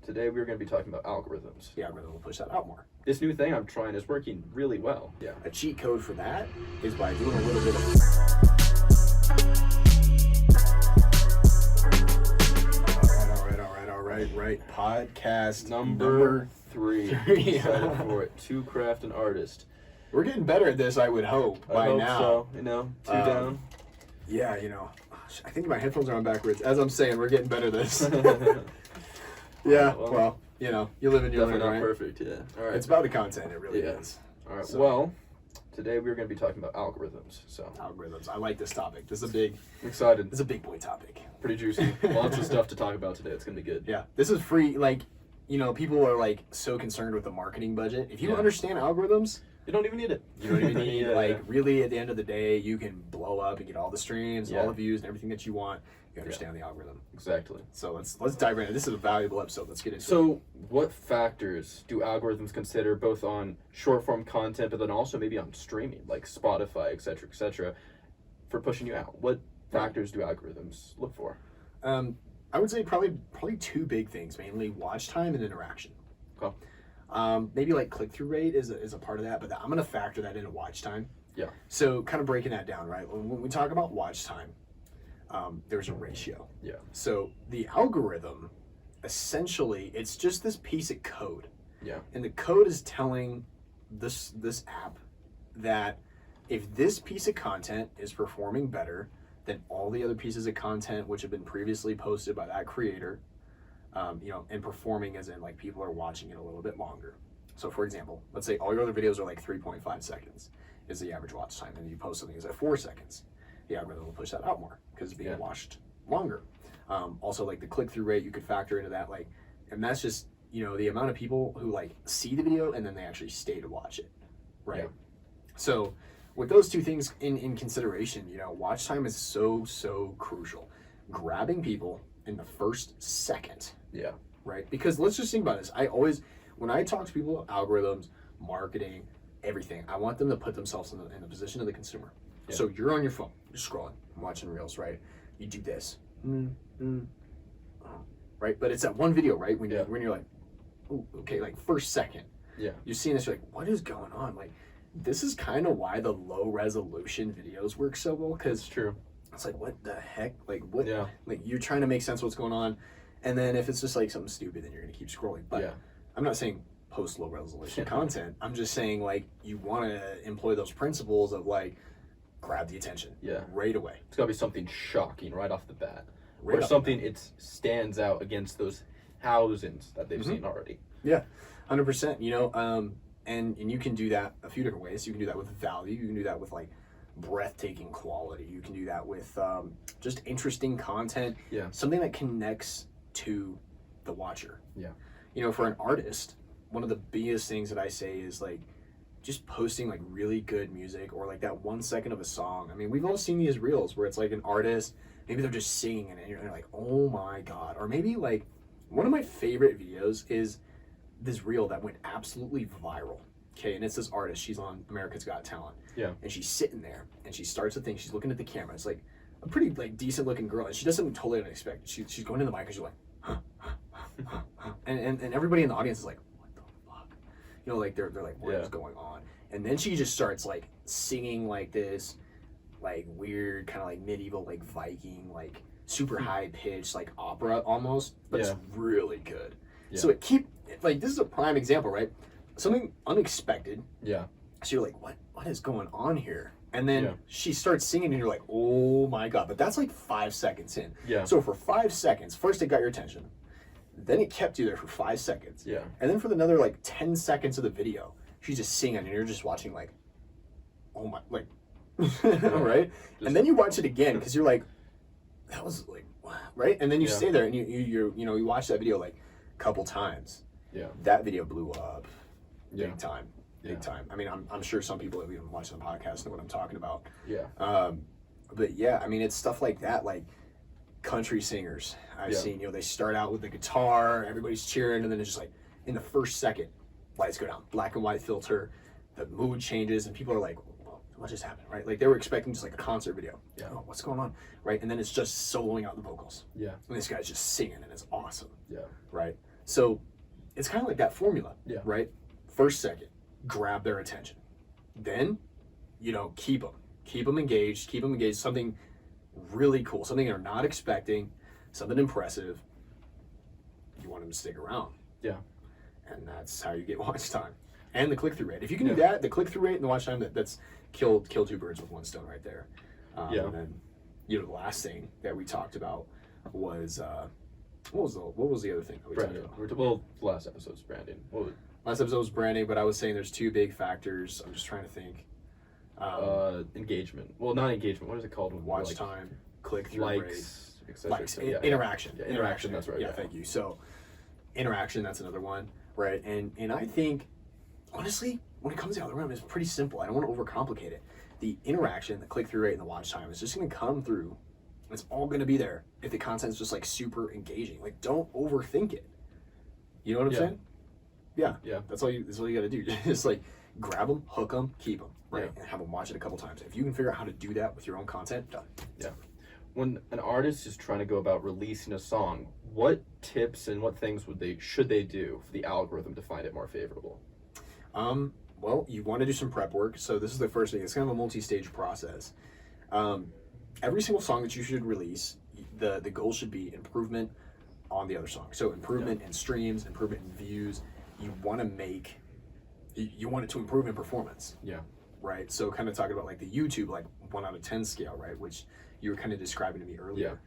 Today we're going to be talking about algorithms. The algorithm will push that out more. This new thing I'm trying is working really well. Yeah. A cheat code for that is by doing a little bit of... All right. Podcast Number 3. three. Excited for it. ArtistKraft and Artist. We're getting better at this, I would hope, by I hope now. so. Two down. Yeah, I think my headphones are on backwards. As I'm saying, we're getting better at this. Yeah, well, you live and you learn, Definitely not right? perfect, yeah. All right. It's about the content, it really Yeah. is. All right, So- well, today we're going to be talking about algorithms. So, Algorithms. I like this topic. This is I'm excited. a big boy topic. Pretty juicy. Lots of stuff to talk about today. It's going to be good. Yeah, this is free. People are so concerned with the marketing budget. If you don't understand algorithms, You don't even need it. you don't even need Yeah. really at the end of the day, you can blow up and get all the streams, Yeah. all the views, and everything that you want. You understand the algorithm. Exactly. So let's dive right in. This is a valuable episode. Let's get into it. So, what factors do algorithms consider both on short form content, but then also maybe on streaming, like Spotify, et cetera, for pushing you out? What factors do algorithms look for? I would say probably two big things, mainly watch time and interaction. Okay. Maybe click-through rate is a part of that, but I'm going to factor that into watch time. Yeah. So kind of breaking that down, right? When we talk about watch time, there's a ratio. Yeah. So the algorithm, essentially, it's just this piece of code. Yeah. And the code is telling this app that if this piece of content is performing better than all the other pieces of content which have been previously posted by that creator, and performing as in people are watching it a little bit longer. So for example, let's say all your other videos are 3.5 seconds is the average watch time, and you post something that's at 4 seconds. The algorithm will push that out more because it's being watched longer. Also, the click-through rate, you could factor into that, and that's just the amount of people who see the video and then they actually stay to watch it, right? Yeah. So with those two things in consideration, watch time is so crucial. Grabbing people in the first second. Yeah. Right? Because let's just think about this. When I talk to people about algorithms, marketing, everything, I want them to put themselves in the position of the consumer. Yeah. So you're on your phone, you're scrolling, watching reels, right? You do this. Right? But it's that one video, right? When you're like, ooh, okay, first second. Yeah. You're seeing this, you're like, what is going on? This is kind of why the low resolution videos work so well, because It's true. it's what the heck? What? Yeah. You're trying to make sense of what's going on, and then if it's just something stupid, then you're gonna keep scrolling. But Yeah. I'm not saying post low resolution content. I'm just saying you want to employ those principles of grab the attention. Yeah. Right away. It's got to be something shocking right off the bat. Right or off something it stands out against those thousands that they've Mm-hmm. seen already. Yeah, 100%. And you can do that a few different ways. You can do that with value. You can do that with breathtaking quality. You can do that with just interesting content. Yeah. Something that connects to the watcher. Yeah. For an artist, one of the biggest things that I say is just posting really good music or that 1 second of a song. I mean, we've all seen these reels where it's an artist, maybe they're just singing and you're like, oh my God. Or maybe one of my favorite videos is this reel that went absolutely viral. Okay, and it's this artist. She's on America's Got Talent. Yeah. And she's sitting there and she starts to think, she's looking at the camera. It's a pretty decent looking girl, and she does something totally unexpected. She's going in the mic and she's like, huh. and everybody in the audience is like, what the fuck? They're like, what is going on? And then she just starts singing this weird kind of medieval Viking super high pitched opera almost, but it's really good. Yeah. So this is a prime example, right? Something unexpected. Yeah. So you're like, what is going on here? And then Yeah. she starts singing and you're like, oh my God. But that's 5 seconds in. Yeah. So for 5 seconds, first it got your attention. Then it kept you there for 5 seconds. Yeah. And then for another 10 seconds of the video, she's just singing and you're just watching oh my, right? And then you watch it again because you're like, that was what? Right? And then you stay there and you watch that video a couple times. Yeah. That video blew up Yeah. big time. Big Yeah. time. I mean, I'm sure some people that even watch the podcast know what I'm talking about. Yeah. But yeah, I mean, it's stuff like that, country singers I've seen. They start out with the guitar, everybody's cheering, and then it's just in the first second, lights go down, black and white filter, the mood changes, and people are like, well, what just happened, right? They were expecting just a concert video. Yeah. Oh, what's going on, right? And then it's just soloing out the vocals. Yeah. And this guy's just singing, and it's awesome, Yeah. right? So it's kind of like that formula, Yeah. right? First, second, grab their attention. Then, you know, keep them engaged, something really cool, something they're not expecting, something impressive. You want them to stick around. Yeah. And that's how you get watch time and the click-through rate. If you can do Yeah. that, the click-through rate and the watch time, that's kill two birds with one stone right there. Yeah. And then, you know, the last thing that we talked about was what was the other thing that we Branding. talked about? Well, last episode's branding. What was, Last episode was branding, but I was saying there's two big factors. I'm just trying to think. engagement. Well, not engagement. What is it called? Watch Like, time, click-through rate, likes, etc. likes, Yeah. interaction. Yeah, interaction, that's right, Yeah, yeah. thank you. So, interaction, that's another one, right? And I think, honestly, when it comes to algorithm, it's pretty simple. I don't want to overcomplicate it. The interaction, the click-through rate, and the watch time is just going to come through. It's all going to be there if the content's just like super engaging. Like, don't overthink it. You know what I'm Yeah. saying? Yeah. Yeah. That's all you got to do. Just like grab them, hook them, keep them, right? Yeah. And have them watch it a couple times. If you can figure out how to do that with your own content, done. Yeah. When an artist is trying to go about releasing a song, what tips and what things should they do for the algorithm to find it more favorable? Well, you want to do some prep work. So this is the first thing. It's kind of a multi-stage process. Every single song that you should release, the goal should be improvement on the other song. So improvement in streams, improvement in views. You want it to improve in performance. Yeah. Right. So kind of talking about like the YouTube, like 1 out of 10 scale, right? Which you were kind of describing to me earlier.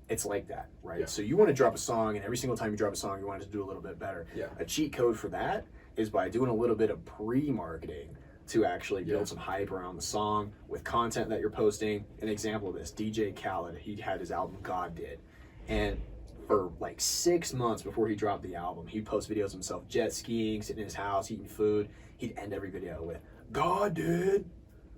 It's like that, right? Yeah. So you want to drop a song, and every single time you drop a song, you want it to do a little bit better. Yeah. A cheat code for that is by doing a little bit of pre-marketing to actually build Yeah. some hype around the song with content that you're posting. An example of this, DJ Khaled, he had his album God Did. And for like 6 months before he dropped the album, he'd post videos of himself jet skiing, sitting in his house, eating food. He'd end every video with, God did,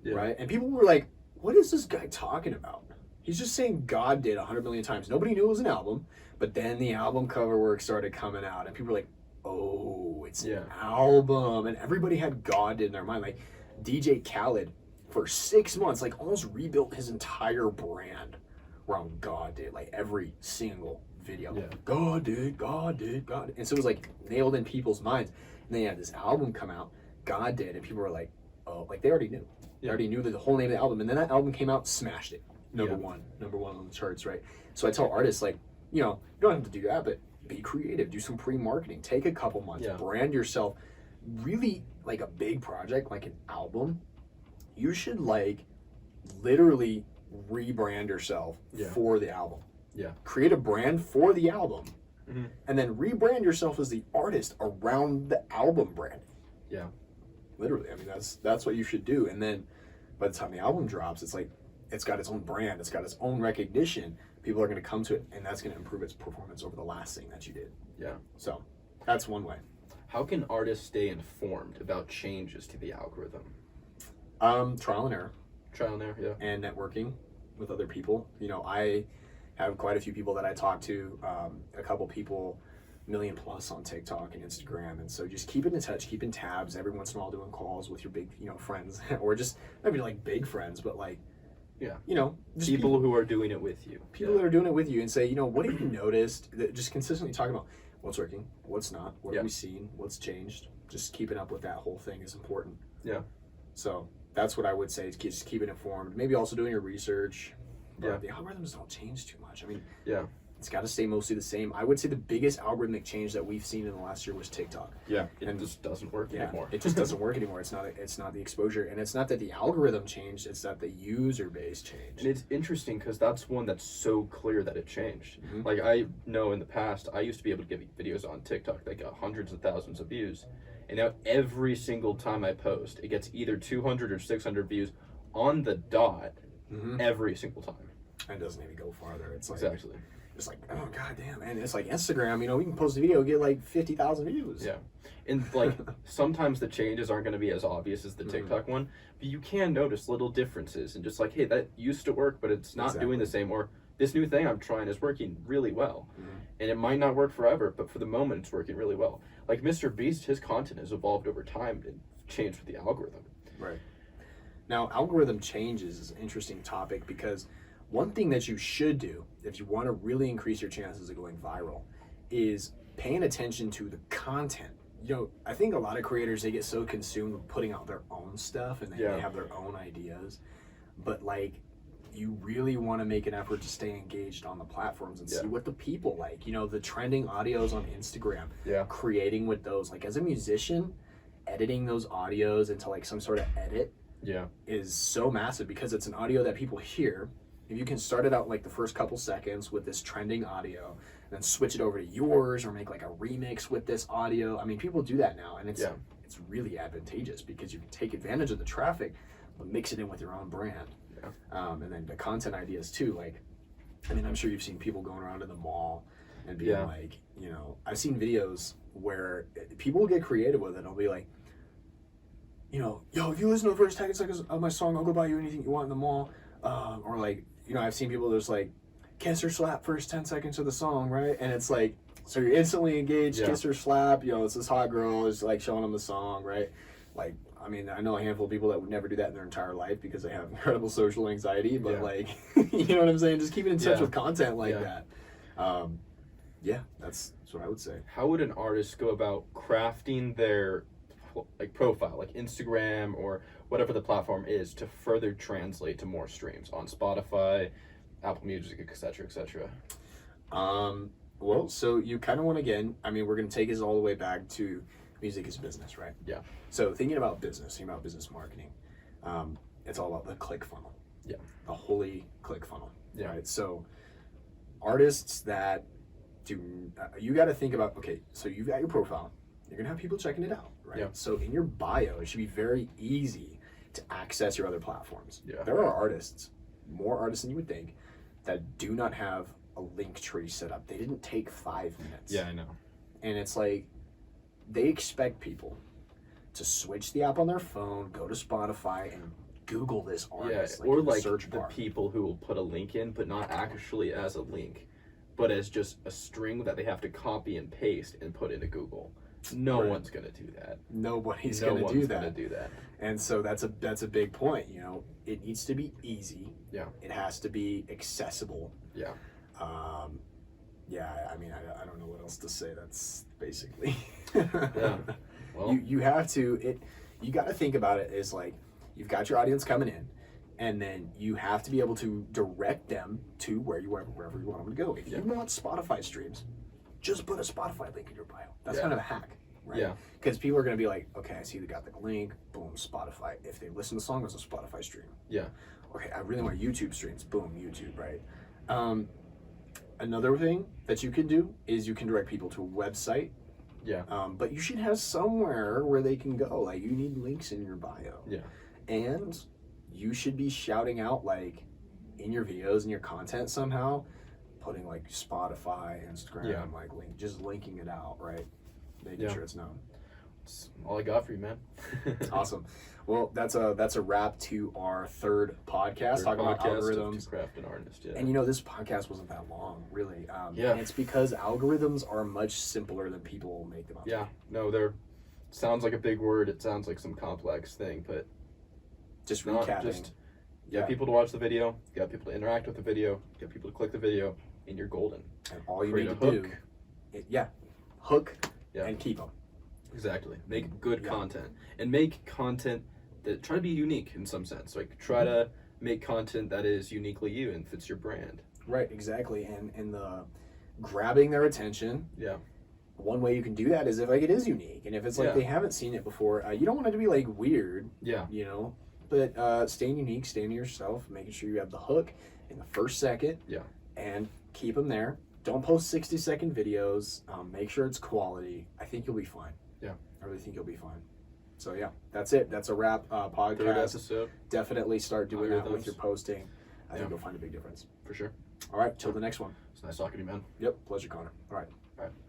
Yeah. right? And people were like, what is this guy talking about? He's just saying God did 100 million times. Nobody knew it was an album, but then the album cover work started coming out, and people were like, oh, it's an album. And everybody had God did in their mind. Like DJ Khaled, for 6 months, like almost rebuilt his entire brand around God did, like every single video. Yeah. God did, God did, God did. And so it was like nailed in people's minds. And then you had this album come out, God did, and people were like, oh, like they already knew. They Yeah. already knew the whole name of the album. And then that album came out, smashed it. Number Yeah. one on the charts, right? So I tell artists, like, you know, you don't have to do that, but be creative, do some pre-marketing, take a couple months, Yeah. brand yourself. Really, like a big project, like an album, you should like literally rebrand yourself Yeah. for the album. Yeah. Create a brand for the album, Mhm. and then rebrand yourself as the artist around the album brand. Yeah. Literally, I mean that's what you should do. And then by the time the album drops, it's like it's got its own brand, it's got its own recognition. People are going to come to it, and that's going to improve its performance over the last thing that you did. Yeah. So that's one way. How can artists stay informed about changes to the algorithm? Trial and error Trial and error, yeah. and networking with other people. You know, I have quite a few people that I talk to, a couple people, million plus on TikTok and Instagram. And so just keeping in touch, keeping tabs, every once in a while doing calls with your big, you know, friends or just maybe like big friends, but like, Yeah. you know, just People who are doing it with you. people that are doing it with you and say, you know, what have you noticed? That just consistently talking about what's working, what's not, what Yeah. have we seen, what's changed. Just keeping up with that whole thing is important. Yeah. So that's what I would say, is just keep it informed. Maybe also doing your research. But Yeah. the algorithms don't change too much. I mean, Yeah. it's got to stay mostly the same. I would say the biggest algorithmic change that we've seen in the last year was TikTok. Yeah. It And- just doesn't work anymore. It just doesn't work anymore. It's not the exposure, and it's not that the algorithm changed. It's that the user base changed. And it's interesting because that's one that's so clear that it changed. Mhm. Like I know in the past, I used to be able to get videos on TikTok that got hundreds of thousands of views. And now every single time I post, it gets either 200 or 600 views on the dot Mhm. every single time. And it doesn't even go farther. It's like Exactly. it's like, oh god damn, and it's like Instagram. You know, we can post a video, get like 50,000 views. Yeah. And like sometimes the changes aren't going to be as obvious as the Mhm. TikTok one, but you can notice little differences and just like, hey, that used to work, but it's not doing the same. Or this new thing I'm trying is working really well. Mhm. And it might not work forever, but for the moment it's working really well. Like Mr. Beast, his content has evolved over time and changed with the algorithm. Right. Now, algorithm changes is an interesting topic because one thing that you should do if you want to really increase your chances of going viral is paying attention to the content. You know, I think a lot of creators, they get so consumed with putting out their own stuff and they have their own ideas, but like, you really want to make an effort to stay engaged on the platforms and see what the people like. You know, the trending audios on Instagram, creating with those. Like, as a musician, editing those audios into like some sort of edit is so massive, because it's an audio that people hear. If you can start it out like the first couple seconds with this trending audio, and then switch it over to yours, or make like a remix with this audio. I mean, people do that now, and it's really advantageous, because you can take advantage of the traffic, but mix it in with your own brand. And then the content ideas too. Like, I mean, I'm sure you've seen people going around in the mall and being like, you know, I've seen videos where people will get creative with it. I'll be like, you know, yo, if you listen to the first 10 seconds of my song, I'll go buy you anything you want in the mall. Or like, you know, I've seen people just like kiss or slap first 10 seconds of the song, right? And it's like, so you're instantly engaged, kiss or slap, you know, it's this hot girl is like showing them the song, right? Like, I mean, I know a handful of people that would never do that in their entire life because they have incredible social anxiety, but like, you know what I'm saying? Just keeping in touch with content like that. That's what I would say. How would an artist go about crafting their like profile, like Instagram or whatever the platform is, to further translate to more streams on Spotify, Apple Music, etc., etc.? Well, so you kind of want to, again, I mean, we're going to take us all the way back to music is business, right? Yeah. So thinking about business marketing, it's all about the click funnel. Yeah. The holy click funnel. Yeah. Right. So artists that do, you got to think about, okay, so you've got your profile, you're going to have people checking it out, right? Yeah. So in your bio, it should be very easy to access your other platforms. Yeah. There are artists, more artists than you would think, that do not have a link tree set up. They didn't take 5 minutes. Yeah, I know. And it's like, they expect people to switch the app on their phone, go to Spotify, and Google this artist. Or like search the bar. people who will put a link in, but not actually as a link, but as just a string that they have to copy and paste and put into Google. No one's gonna do that. Nobody's no gonna one's do that. gonna do that. And so that's a big point. You know, it needs to be easy. Yeah. It has to be accessible. Yeah. I mean, I don't know what else to say. That's basically. Yeah. Well, you have to, you got to think about it as like, you've got your audience coming in, and then you have to be able to direct them to wherever you want them to go. If you want Spotify streams, just put a Spotify link in your bio. That's kind of a hack, right? Yeah. Because people are going to be like, okay, I see they got the link, boom, Spotify. If they listen to the song, it's a Spotify stream. Yeah. Okay, I really want YouTube streams, boom, YouTube, right? Another thing that you can do is you can direct people to a website. Yeah. But you should have somewhere where they can go. Like, you need links in your bio. Yeah. And you should be shouting out, like, in your videos and your content somehow, putting like Spotify, Instagram, like just linking it out, right? Making sure it's known. That's all I got for you, man. Awesome. Well, that's a wrap to our third podcast, talking about algorithms. ArtistKraft and artist, And you know, this podcast wasn't that long, really. And it's because algorithms are much simpler than people make them out to be. No, they're sounds like a big word. It sounds like some complex thing, but just recapping. Just get people to watch the video, get people to interact with the video, get people to click the video, and you're golden. And all you Create need a to hook. do, hook and keep them. Exactly. Make good content, and make content that try to be unique in some sense. Like try to make content that is uniquely you and fits your brand. Right, exactly. And the grabbing their attention. Yeah. One way you can do that is if like it is unique, and if it's like they haven't seen it before, you don't want it to be like weird. Yeah. You know, but staying unique, staying to yourself, making sure you have the hook in the first second. Yeah. And keep them there. Don't post 60-second videos. Make sure it's quality. I think you'll be fine. Yeah. I really think you'll be fine. So yeah, that's it. That's a wrap podcast. Third episode. Definitely start doing that with your posting. I think you'll find a big difference. For sure. All right, till the next one. It's nice talking to you, man. Yep, pleasure, Connor. All right. All right.